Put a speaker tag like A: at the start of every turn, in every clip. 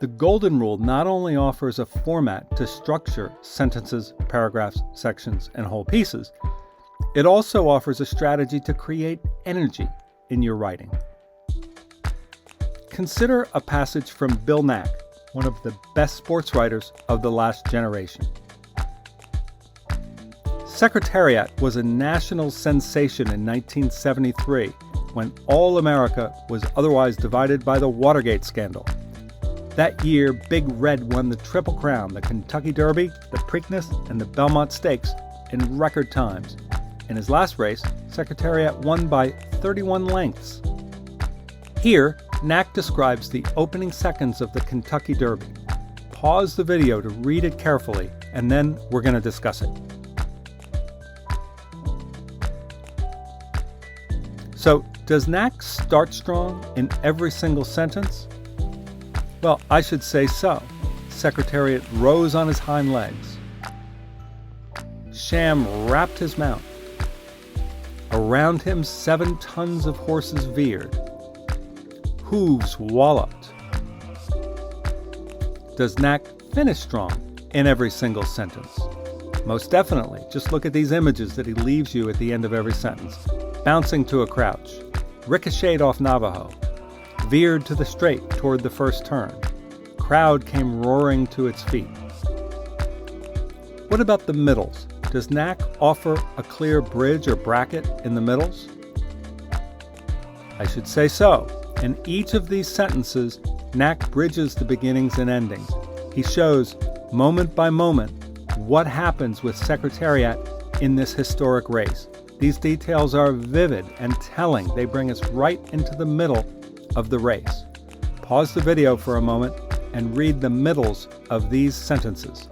A: The golden rule not only offers a format to structure sentences, paragraphs, sections, and whole pieces, it also offers a strategy to create energy in your writing. Consider a passage from Bill Nack, one of the best sports writers of the last generation. Secretariat was a national sensation in 1973 when all America was otherwise divided by the Watergate scandal. That year, Big Red won the Triple Crown, the Kentucky Derby, the Preakness, and the Belmont Stakes in record times. In his last race, Secretariat won by 31 lengths. Here, Nack describes the opening seconds of the Kentucky Derby. Pause the video to read it carefully, and then we're going to discuss it. So, does Nack start strong in every single sentence? Well, I should say so. Secretariat rose on his hind legs. Sham wrapped his mount. Around him 7 tons of horses veered. Hooves walloped. Does Nack finish strong in every single sentence? Most definitely. Just look at these images that he leaves you at the end of every sentence. Bouncing to a crouch, ricocheted off Navajo, veered to the straight toward the first turn, crowd came roaring to its feet. What about the middles? Does Nack offer a clear bridge or bracket in the middles? I should say so. In each of these sentences, Nack bridges the beginnings and endings. He shows, moment by moment, what happens with Secretariat in this historic race. These details are vivid and telling. They bring us right into the middle of the race. Pause the video for a moment and read the middles of these sentences.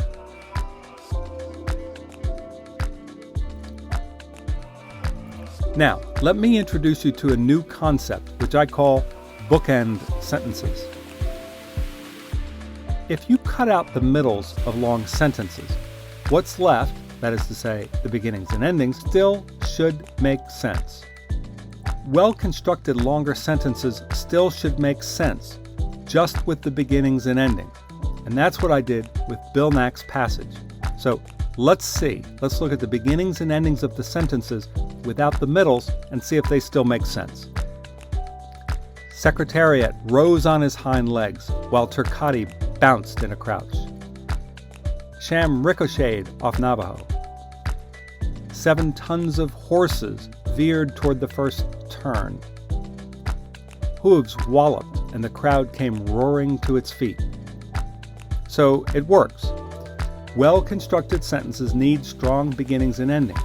A: Now, let me introduce you to a new concept, which I call bookend sentences. If you cut out the middles of long sentences, what's left, that is to say, the beginnings and endings, still should make sense. Well-constructed longer sentences still should make sense, just with the beginnings and endings. And that's what I did with Bill Nack's passage. So let's look at the beginnings and endings of the sentences without the middles and see if they still make sense. Secretariat rose on his hind legs while Turcotte bounced in a crouch. Sham ricocheted off Navajo. 7 tons of horses veered toward the first turn. Hooves walloped and the crowd came roaring to its feet. So it works. Well-constructed sentences need strong beginnings and endings.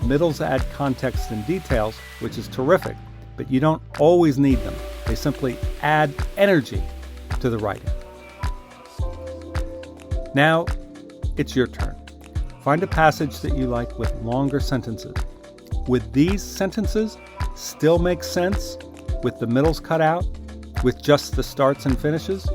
A: Middles add context and details, which is terrific, but you don't always need them. They simply add energy to the writing. Now, it's your turn. Find a passage that you like with longer sentences. Would these sentences still make sense with the middles cut out, with just the starts and finishes?